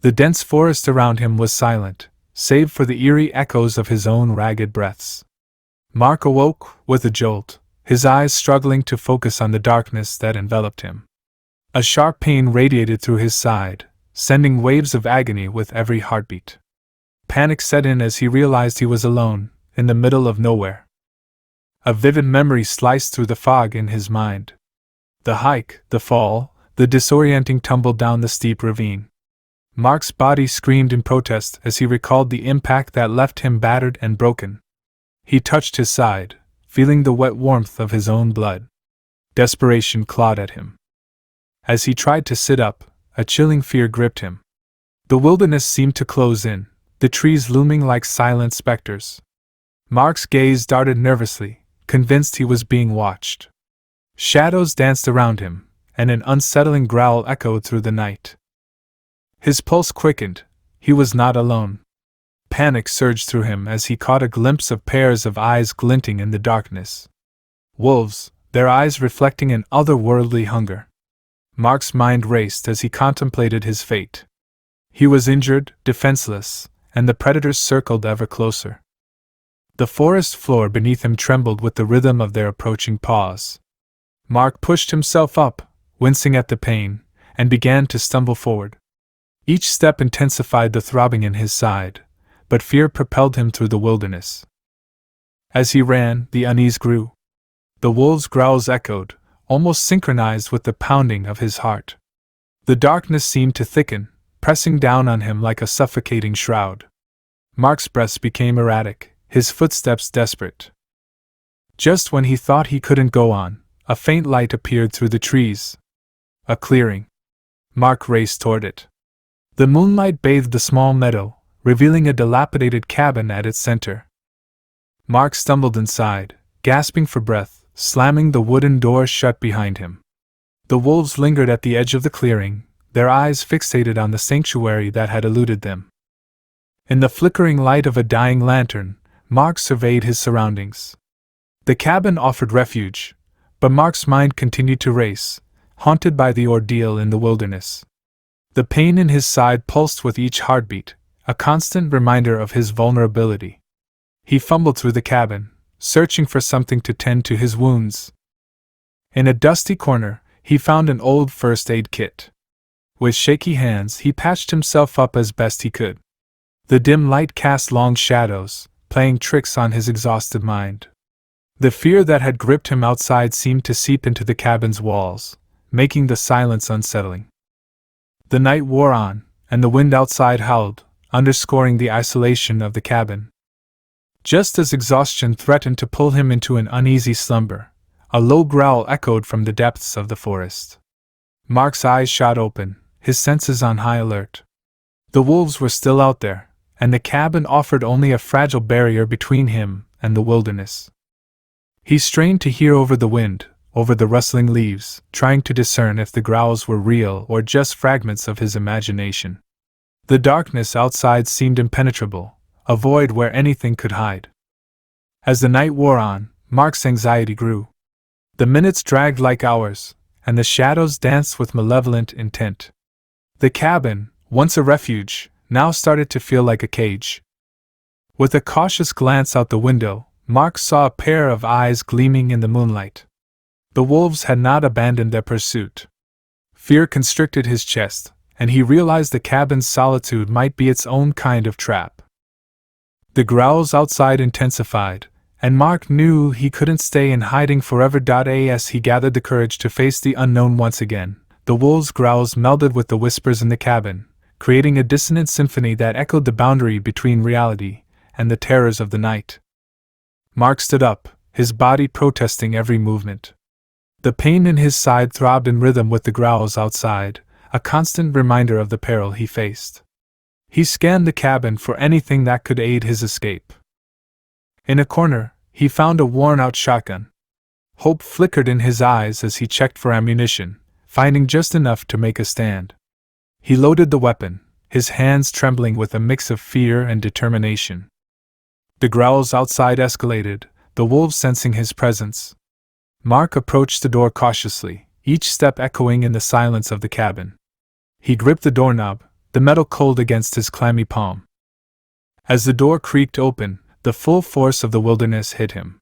The dense forest around him was silent, save for the eerie echoes of his own ragged breaths. Mark awoke with a jolt, his eyes struggling to focus on the darkness that enveloped him. A sharp pain radiated through his side, sending waves of agony with every heartbeat. Panic set in as he realized he was alone, in the middle of nowhere. A vivid memory sliced through the fog in his mind. The hike, the fall, the disorienting tumble down the steep ravine. Mark's body screamed in protest as he recalled the impact that left him battered and broken. He touched his side, feeling the wet warmth of his own blood. Desperation clawed at him. As he tried to sit up, a chilling fear gripped him. The wilderness seemed to close in, the trees looming like silent specters. Mark's gaze darted nervously, convinced he was being watched. Shadows danced around him, and an unsettling growl echoed through the night. His pulse quickened. He was not alone. Panic surged through him as he caught a glimpse of pairs of eyes glinting in the darkness. Wolves, their eyes reflecting an otherworldly hunger. Mark's mind raced as he contemplated his fate. He was injured, defenseless, and the predators circled ever closer. The forest floor beneath him trembled with the rhythm of their approaching paws. Mark pushed himself up, wincing at the pain, and began to stumble forward. Each step intensified the throbbing in his side, but fear propelled him through the wilderness. As he ran, the unease grew. The wolves' growls echoed, almost synchronized with the pounding of his heart. The darkness seemed to thicken, pressing down on him like a suffocating shroud. Mark's breaths became erratic, his footsteps desperate. Just when he thought he couldn't go on, a faint light appeared through the trees. A clearing. Mark raced toward it. The moonlight bathed the small meadow, revealing a dilapidated cabin at its center. Mark stumbled inside, gasping for breath, slamming the wooden door shut behind him. The wolves lingered at the edge of the clearing, their eyes fixated on the sanctuary that had eluded them. In the flickering light of a dying lantern, Mark surveyed his surroundings. The cabin offered refuge, but Mark's mind continued to race, haunted by the ordeal in the wilderness. The pain in his side pulsed with each heartbeat, a constant reminder of his vulnerability. He fumbled through the cabin, searching for something to tend to his wounds. In a dusty corner, he found an old first aid kit. With shaky hands, he patched himself up as best he could. The dim light cast long shadows, playing tricks on his exhausted mind. The fear that had gripped him outside seemed to seep into the cabin's walls, making the silence unsettling. The night wore on, and the wind outside howled, underscoring the isolation of the cabin. Just as exhaustion threatened to pull him into an uneasy slumber, a low growl echoed from the depths of the forest. Mark's eyes shot open, his senses on high alert. The wolves were still out there, and the cabin offered only a fragile barrier between him and the wilderness. He strained to hear over the wind, over the rustling leaves, trying to discern if the growls were real or just fragments of his imagination. The darkness outside seemed impenetrable, a void where anything could hide. As the night wore on, Mark's anxiety grew. The minutes dragged like hours, and the shadows danced with malevolent intent. The cabin, once a refuge, now started to feel like a cage. With a cautious glance out the window, Mark saw a pair of eyes gleaming in the moonlight. The wolves had not abandoned their pursuit. Fear constricted his chest, and he realized the cabin's solitude might be its own kind of trap. The growls outside intensified, and Mark knew he couldn't stay in hiding forever. As he gathered the courage to face the unknown once again, the wolves' growls melded with the whispers in the cabin, creating a dissonant symphony that echoed the boundary between reality and the terrors of the night. Mark stood up, his body protesting every movement. The pain in his side throbbed in rhythm with the growls outside, a constant reminder of the peril he faced. He scanned the cabin for anything that could aid his escape. In a corner, he found a worn-out shotgun. Hope flickered in his eyes as he checked for ammunition, finding just enough to make a stand. He loaded the weapon, his hands trembling with a mix of fear and determination. The growls outside escalated, the wolves sensing his presence. Mark approached the door cautiously, each step echoing in the silence of the cabin. He gripped the doorknob, the metal cold against his clammy palm. As the door creaked open, the full force of the wilderness hit him.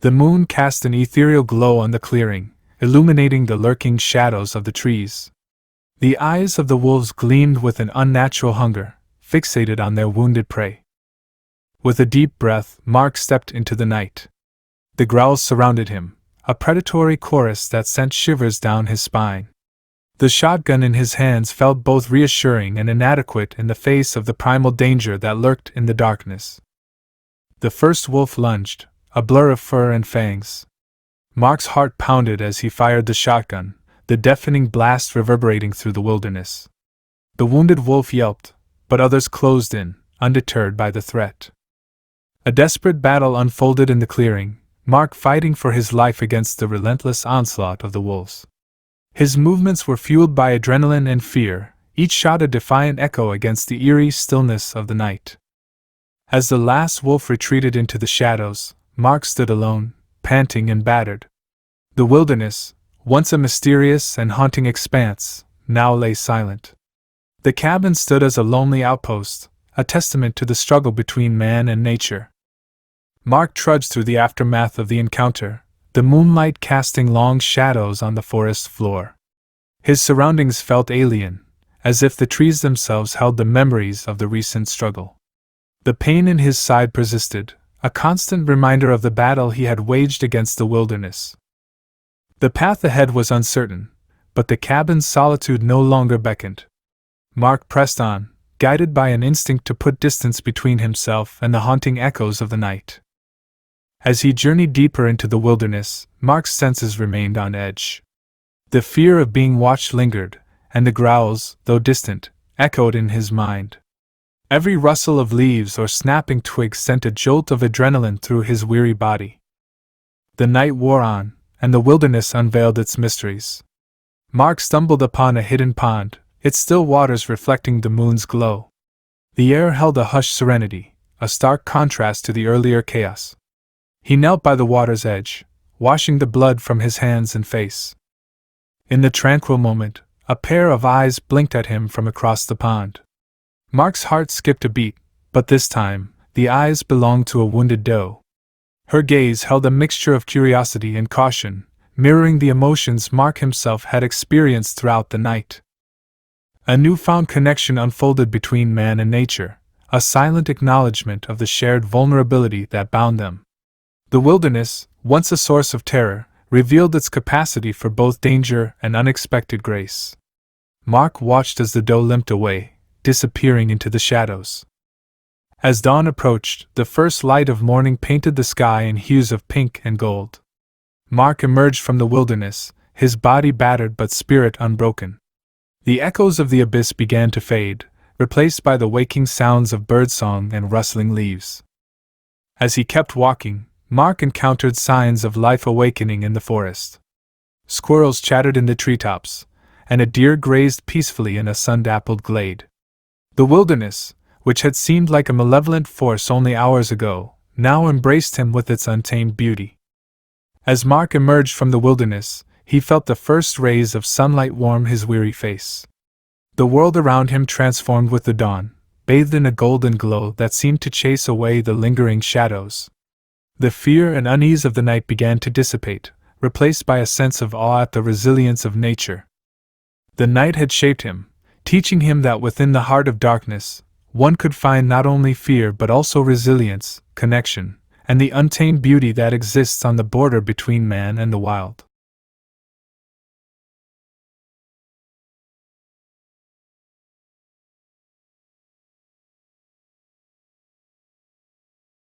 The moon cast an ethereal glow on the clearing, illuminating the lurking shadows of the trees. The eyes of the wolves gleamed with an unnatural hunger, fixated on their wounded prey. With a deep breath, Mark stepped into the night. The growls surrounded him, a predatory chorus that sent shivers down his spine. The shotgun in his hands felt both reassuring and inadequate in the face of the primal danger that lurked in the darkness. The first wolf lunged, a blur of fur and fangs. Mark's heart pounded as he fired the shotgun, the deafening blast reverberating through the wilderness. The wounded wolf yelped, but others closed in, undeterred by the threat. A desperate battle unfolded in the clearing, Mark fighting for his life against the relentless onslaught of the wolves. His movements were fueled by adrenaline and fear, each shot a defiant echo against the eerie stillness of the night. As the last wolf retreated into the shadows, Mark stood alone, panting and battered. The wilderness, once a mysterious and haunting expanse, now lay silent. The cabin stood as a lonely outpost, a testament to the struggle between man and nature. Mark trudged through the aftermath of the encounter, the moonlight casting long shadows on the forest floor. His surroundings felt alien, as if the trees themselves held the memories of the recent struggle. The pain in his side persisted, a constant reminder of the battle he had waged against the wilderness. The path ahead was uncertain, but the cabin's solitude no longer beckoned. Mark pressed on, guided by an instinct to put distance between himself and the haunting echoes of the night. As he journeyed deeper into the wilderness, Mark's senses remained on edge. The fear of being watched lingered, and the growls, though distant, echoed in his mind. Every rustle of leaves or snapping twigs sent a jolt of adrenaline through his weary body. The night wore on, and the wilderness unveiled its mysteries. Mark stumbled upon a hidden pond, its still waters reflecting the moon's glow. The air held a hushed serenity, a stark contrast to the earlier chaos. He knelt by the water's edge, washing the blood from his hands and face. In the tranquil moment, a pair of eyes blinked at him from across the pond. Mark's heart skipped a beat, but this time, the eyes belonged to a wounded doe. Her gaze held a mixture of curiosity and caution, mirroring the emotions Mark himself had experienced throughout the night. A newfound connection unfolded between man and nature, a silent acknowledgement of the shared vulnerability that bound them. The wilderness, once a source of terror, revealed its capacity for both danger and unexpected grace. Mark watched as the doe limped away, disappearing into the shadows. As dawn approached, the first light of morning painted the sky in hues of pink and gold. Mark emerged from the wilderness, his body battered but spirit unbroken. The echoes of the abyss began to fade, replaced by the waking sounds of birdsong and rustling leaves. As he kept walking, Mark encountered signs of life awakening in the forest. Squirrels chattered in the treetops, and a deer grazed peacefully in a sun-dappled glade. The wilderness, which had seemed like a malevolent force only hours ago, now embraced him with its untamed beauty. As Mark emerged from the wilderness, he felt the first rays of sunlight warm his weary face. The world around him transformed with the dawn, bathed in a golden glow that seemed to chase away the lingering shadows. The fear and unease of the night began to dissipate, replaced by a sense of awe at the resilience of nature. The night had shaped him, teaching him that within the heart of darkness, one could find not only fear but also resilience, connection, and the untamed beauty that exists on the border between man and the wild.